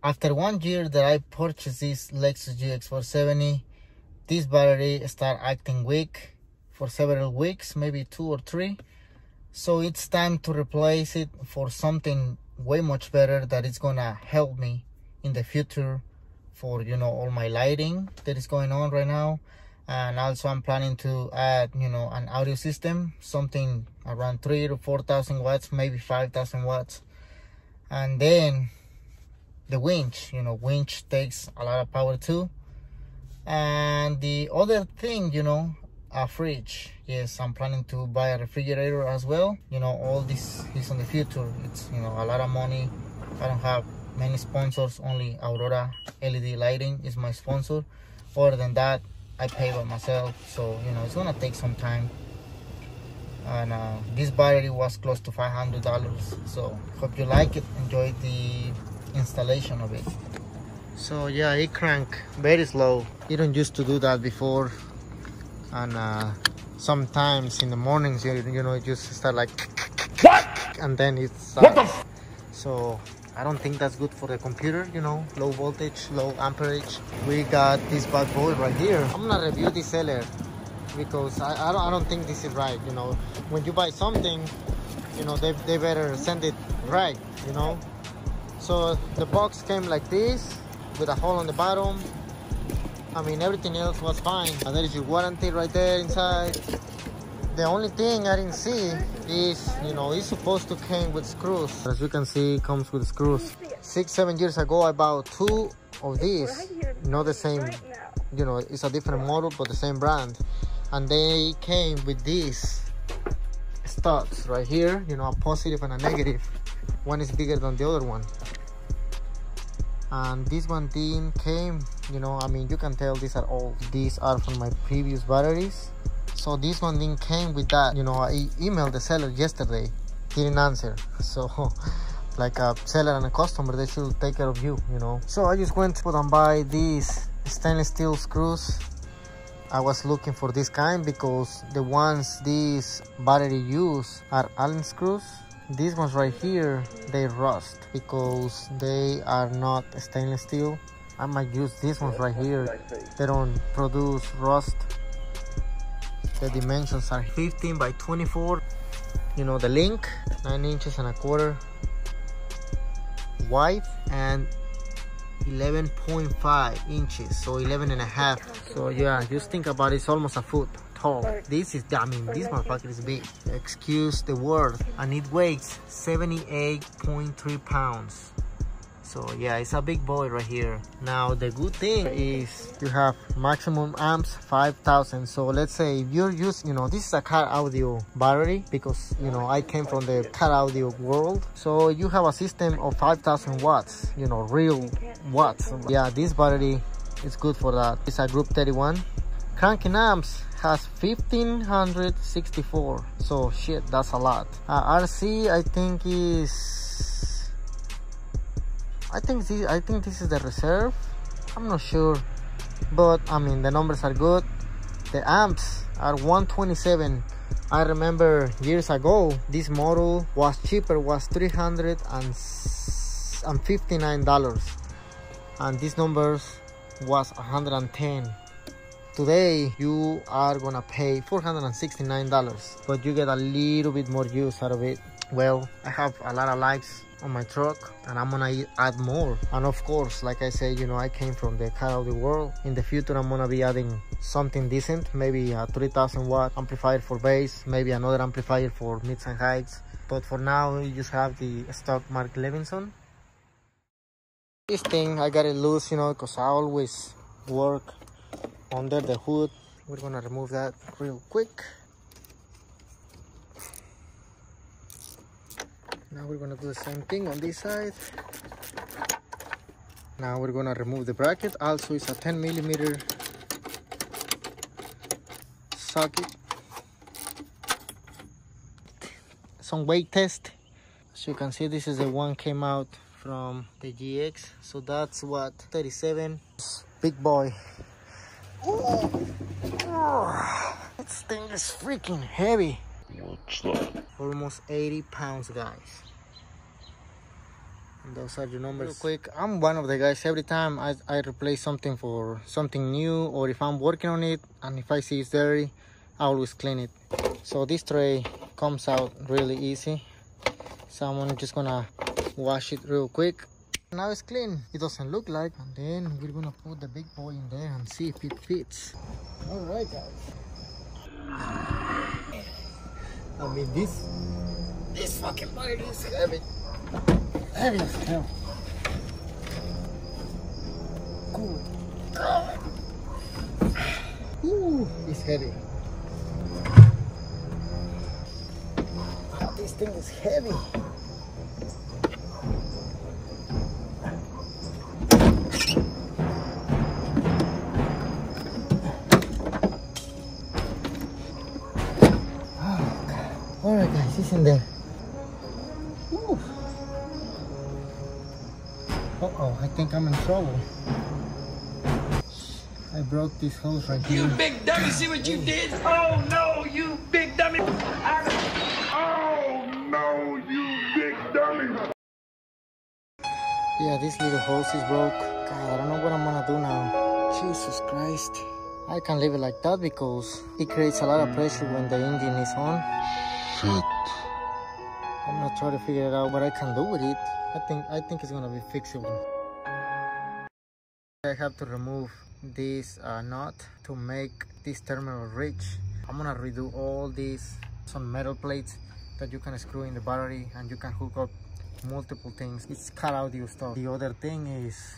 After 1 year that I purchased this Lexus GX470, this battery started acting weak for several weeks, maybe 2 or 3. So it's time to replace it for something way much better that is gonna help me in the future for, you know, all my lighting that is going on right now. And also I'm planning to add, you know, an audio system, something around 3,000 to 4,000 watts, maybe 5,000 watts. And then the winch, you know, winch takes a lot of power too. And the other thing, you know, a fridge. Yes, I'm planning to buy a refrigerator as well. You know, all this is in the future. It's, you know, a lot of money. I don't have many sponsors, only Aurora LED lighting is my sponsor. Other than that, I pay by myself, so you know it's gonna take some time. And this battery was close to $500, so hope you like it. Enjoy the installation of it. So yeah, it crank very slow. You don't used to do that before, and sometimes in the mornings you know it just start like what, and then it's what the f. So I don't think that's good for the computer, you know, low voltage, low amperage. We got this bad boy right here. I'm gonna review this seller because I don't think this is right, you know. When you buy something, you know, they better send it right, you know. So the box came like this with a hole on the bottom. I mean, everything else was fine. And there is your warranty right there inside. The only thing I didn't see is, you know, it's supposed to come with screws. As you can see, it comes with screws. 6-7 years ago, I bought 2 of these. Not the same, you know, it's a different model, but the same brand. And they came with these studs right here, you know, a positive and a negative. One is bigger than the other one. And this one didn't came, you know, I mean, you can tell these are old. These are from my previous batteries. So this one didn't came with that. You know, I emailed the seller yesterday, didn't answer. So like a seller and a customer, they should take care of you, you know. So I just went to put and buy these stainless steel screws. I was looking for this kind because the ones this battery use are Allen screws. These ones right here, they rust because they are not stainless steel. I might use these ones right here. They don't produce rust. The dimensions are 15 by 24. You know, the link 9 inches and a quarter wide and 11.5 inches, so 11 and a half. So yeah, just think about it, it's almost a foot tall. This is, I mean, this motherfucker is big, excuse the word, and it weighs 78.3 pounds. So yeah, it's a big boy right here. Now the good thing is you have maximum amps 5,000. So let's say if you're using, you know, this is a car audio battery because, you know, I came from the car audio world. So you have a system of 5,000 watts, you know, real watts. Yeah, this battery is good for that. It's a group 31. Cranking amps has 1564. So shit, that's a lot. RC I think is, I think this is the reserve. I'm not sure, but I mean the numbers are good. The amps are 127. I remember years ago this model was cheaper, was $359, and these numbers was 110. Today you are gonna pay $469, but you get a little bit more use out of it. Well, I have a lot of likes on my truck and I'm gonna add more. And of course, like I said, you know, I came from the car audio world. In the future I'm gonna be adding something decent, maybe a 3,000 watt amplifier for bass, maybe another amplifier for mids and highs, but for now you just have the stock Mark Levinson. This thing I got it loose, you know, because I always work under the hood. We're gonna remove that real quick. Now we're gonna do the same thing on this side. Now we're gonna remove the bracket. Also, it's a 10mm socket. Some weight test. As you can see, this is the one came out from the GX. So that's what, 37. Big boy. Ooh. This thing is freaking heavy. What's that? Almost 80 pounds, guys. Those are the numbers. Real quick, I'm one of the guys, every time I replace something for something new, or if I'm working on it and if I see it's dirty, I always clean it. So this tray comes out really easy. So I'm just gonna wash it real quick. Now it's clean. It doesn't look like. And then we're gonna put the big boy in there and see if it fits. All right, guys. I mean, this fucking bike is heavy. Heavy as hell. Cool. Ooh, it's heavy. Wow, this thing is heavy. Alright guys, it's in there. Ooh. Uh-oh, I think I'm in trouble. I broke this hose right here. You big dummy, see what you did? Oh no, you big dummy! Oh no, you big dummy! Yeah, this little hose is broke. God, I don't know what I'm gonna do now. Jesus Christ. I can't leave it like that because it creates a lot of pressure when the engine is on. Shit. I'm gonna try to figure out what I can do with it. I think it's gonna be fixable. I have to remove this nut to make this terminal reach. I'm gonna redo all these, some metal plates that you can screw in the battery and you can hook up multiple things. It's car audio stuff. The other thing is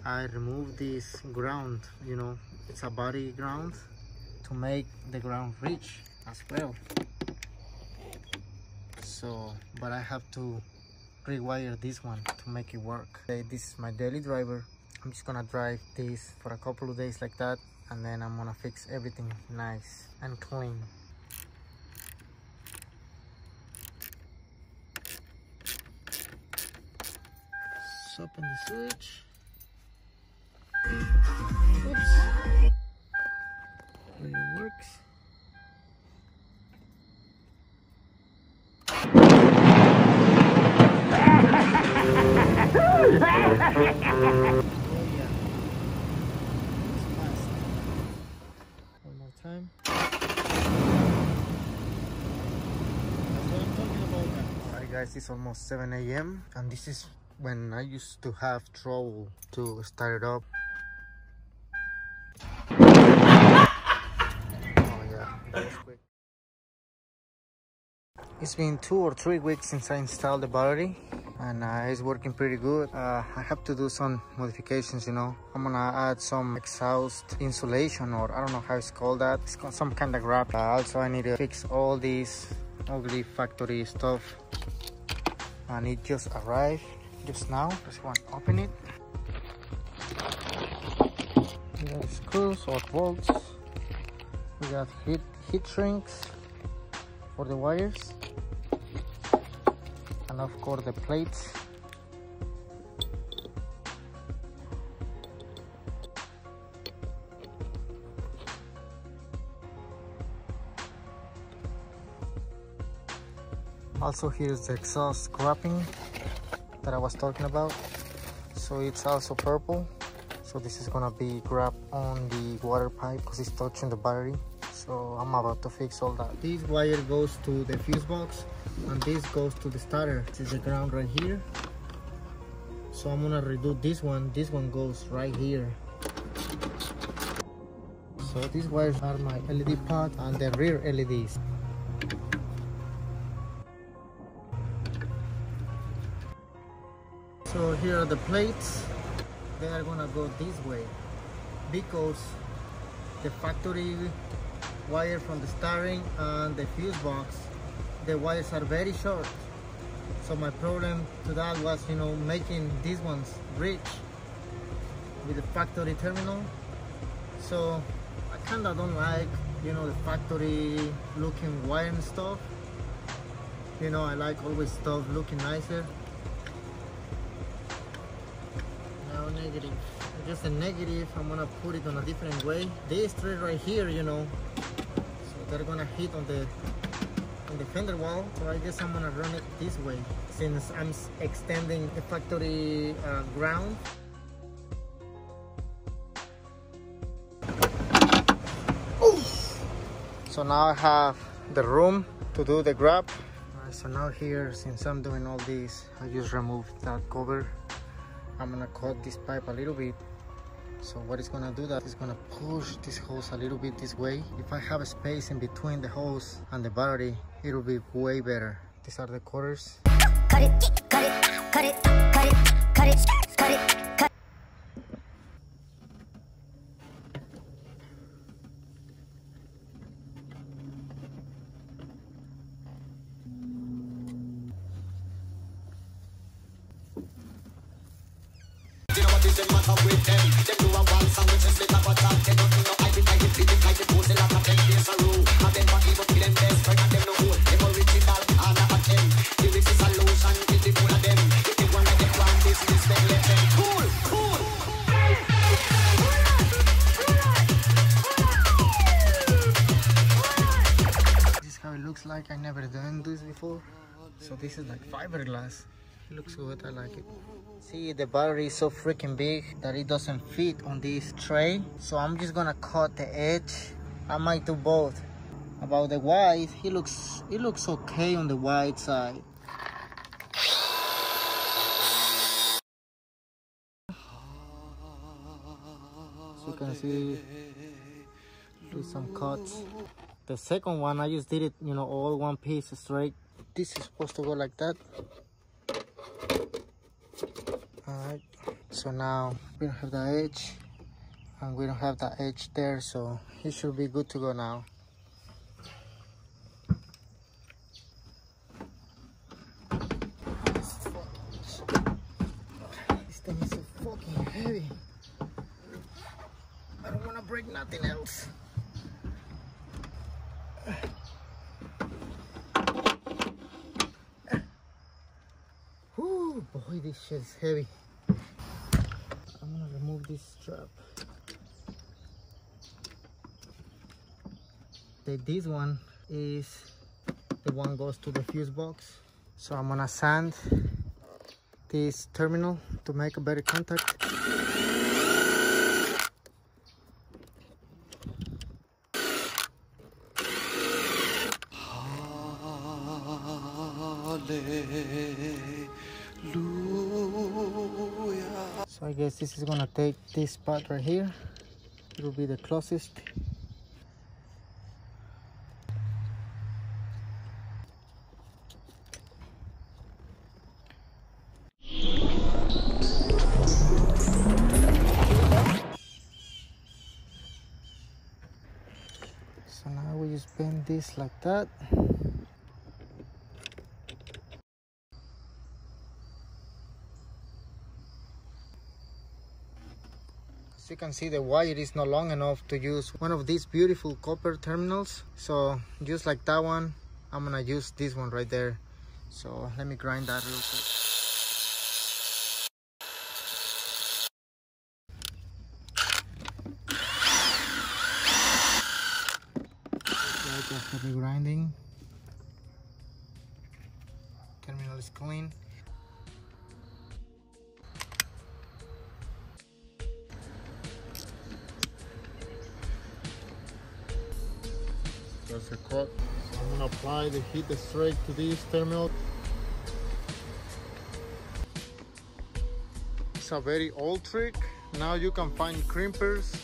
I removed this ground, you know, it's a body ground to make the ground reach as well. So, but I have to rewire this one to make it work. Okay, this is my daily driver. I'm just gonna drive this for a couple of days like that, and then I'm gonna fix everything nice and clean. Let's open the switch. Oops. Really works. One more time. That's what I'm talking about. Alright guys, it's almost 7 a.m. and this is when I used to have trouble to start it up. Oh yeah, that was quick. It's been 2 or 3 weeks since I installed the battery, and it's working pretty good. I have to do some modifications, you know. I'm gonna add some exhaust insulation, or I don't know how it's called that. It's got some kind of wrap. Also, I need to fix all these ugly factory stuff, and it just arrived just now. Just want to open it. We got screws or bolts. We got heat shrinks for the wires, and of course the plates. Also, here's the exhaust wrapping that I was talking about. So it's also purple. So this is gonna be grabbed on the water pipe because it's touching the battery. So I'm about to fix all that. This wire goes to the fuse box, and this goes to the starter. This is the ground right here. So I'm gonna redo this one. This one goes right here. So these wires are my LED pod and the rear LEDs. So here are the plates. They are gonna go this way because the factory wire from the starting and the fuse box, the wires are very short. So my problem to that was, you know, making these ones reach with the factory terminal. So I kind of don't like, you know, the factory looking wire and stuff. You know, I like always stuff looking nicer. Now negative, just a negative. I'm gonna put it on a different way. These three right here, you know, so they're gonna hit on the on the fender wall, so I guess I'm gonna run it this way since I'm extending the factory ground. So now I have the room to do the grab. Alright, so now here, since I'm doing all this, I just removed that cover. I'm gonna cut this pipe a little bit. So what it's gonna do, that is gonna push this hose a little bit this way. If I have a space in between the hose and the battery, it'll be way better. These are the quarters. Cut it, cut it, cut it, cut it, cut it, cut it, cut it. Like I never done this before, so this is like fiberglass. It looks good, I like it. See, the battery is so freaking big that it doesn't fit on this tray, so I'm just gonna cut the edge. I might do both. About the white, it looks okay on the white side. So you can see do some cuts. The second one, I just did it, you know, all one piece straight. This is supposed to go like that. Alright, so now we don't have the edge, and we don't have the edge there, so it should be good to go now. This thing is so fucking heavy. I don't want to break nothing else. Whoo, boy, this shit is heavy. I'm gonna remove this strap. This one is the one goes to the fuse box. So I'm gonna sand this terminal to make a better contact. So I guess this is gonna take this part right here. It will be the closest. So now we just bend this like that. As you can see, the wire is not long enough to use one of these beautiful copper terminals. So just like that one, I'm gonna use this one right there. So let me grind that real quick. Right after the grinding, terminal is clean. That's a cut. So I'm gonna apply the heat straight to this terminal. It's a very old trick. Now you can find crimpers.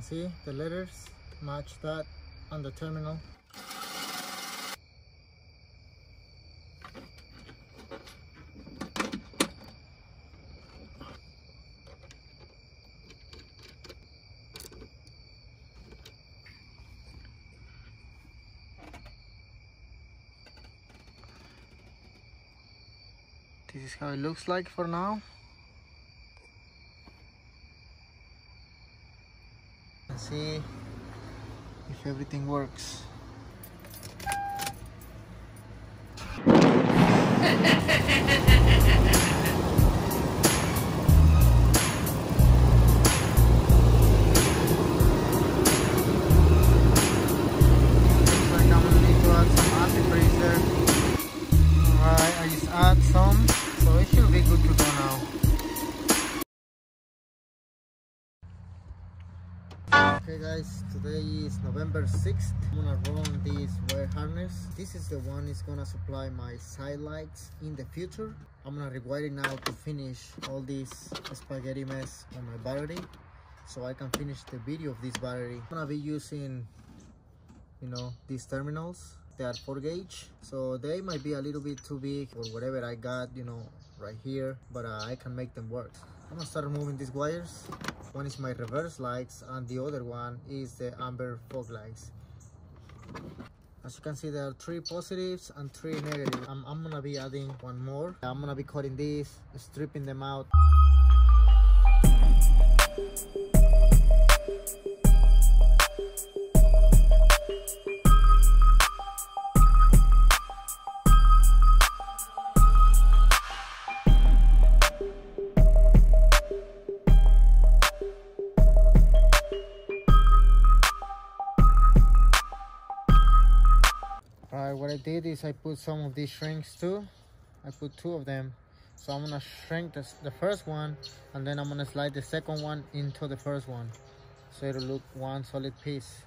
can see the letters match that on the terminal. This is how it looks like for now. Let's see if everything works. Okay guys, today is November 6th. I'm gonna run this wire harness. This is the one that's gonna supply my side lights in the future. I'm gonna rewire it now to finish all this spaghetti mess on my battery, so I can finish the video of this battery. I'm gonna be using, you know, these terminals. They are 4 gauge, so they might be a little bit too big for whatever I got, you know, right here, but I can make them work. I'm gonna start removing these wires. One is my reverse lights and the other one is the amber fog lights. As you can see, there are 3 positives and 3 negatives. I'm gonna be adding one more. I'm gonna be cutting these, stripping them out. Alright, what I did is I put some of these shrinks too. I put 2 of them. So I'm gonna shrink the first one, and then I'm gonna slide the second one into the first one, so it'll look one solid piece.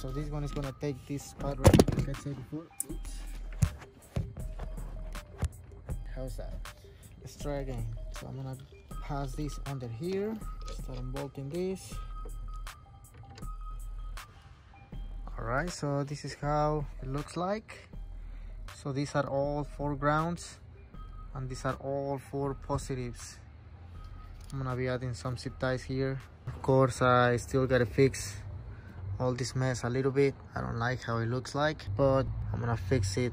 So this one is gonna take this spot right, like I said before. Oops. How's that? Let's try again. So I'm gonna pass this under here, start unbolting this. Alright, so this is how it looks like. So these are all 4 grounds and these are all 4 positives. I'm gonna be adding some zip ties here. Of course, I still gotta fix all this mess a little bit. I don't like how it looks like, but I'm gonna fix it.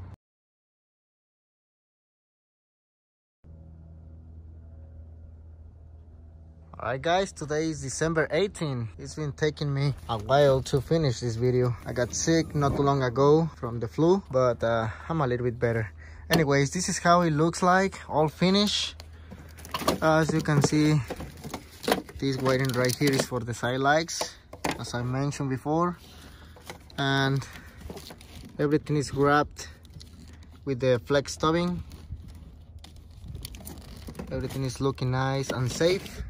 Alright guys, today is December 18th. It's been taking me a while to finish this video. I got sick not too long ago from the flu, but I'm a little bit better. Anyways, this is how it looks like, all finished. As you can see, this wiring right here is for the side lights, as I mentioned before, and everything is wrapped with the flex tubbing. Everything is looking nice and safe,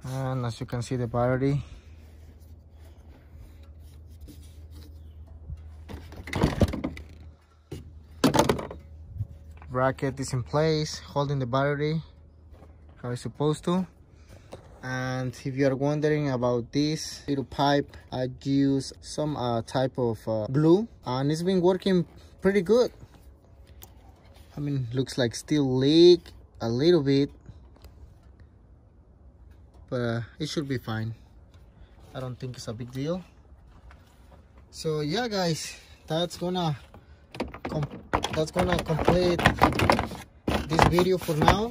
and as you can see, the battery bracket is in place, holding the battery how it's supposed to. And if you are wondering about this little pipe, I use some type of glue, and it's been working pretty good. I mean, looks like still leak a little bit, but it should be fine. I don't think it's a big deal. So yeah guys, that's gonna complete this video for now.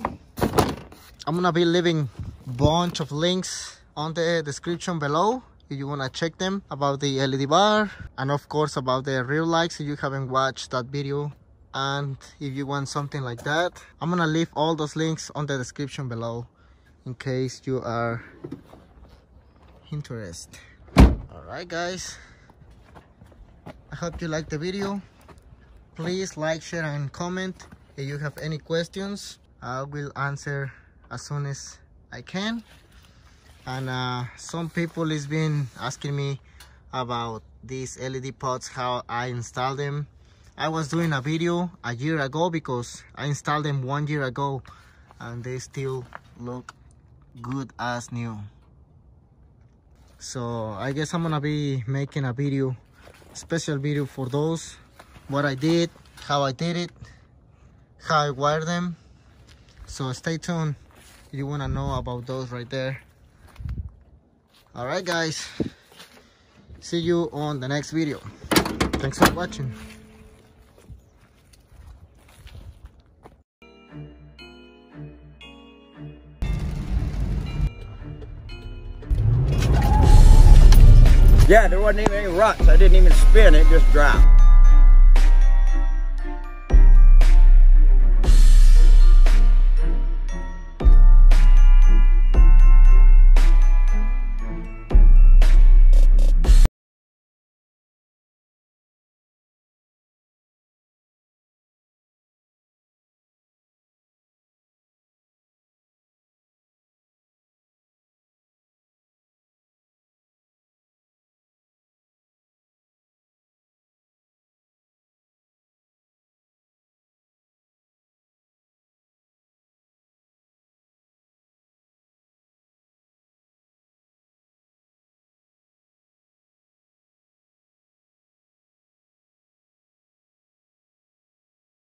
I'm gonna be leaving a bunch of links on the description below if you wanna check them about the LED bar, and of course about the rear lights if you haven't watched that video. And if you want something like that, I'm gonna leave all those links on the description below in case you are interested. Alright guys, I hope you liked the video. Please like, share and comment. If you have any questions, I will answer as soon as I can. And some people has been asking me about these LED pods, how I install them. I was doing a video a year ago because I installed them 1 year ago and they still look good as new. So I guess I'm gonna be making a video, special video for those, what I did, how I did it, how I wired them. So stay tuned if you want to know about those right there. Alright guys, see you on the next video. Thanks for watching. Yeah, there wasn't even any ruts. I didn't even spin, it just dropped.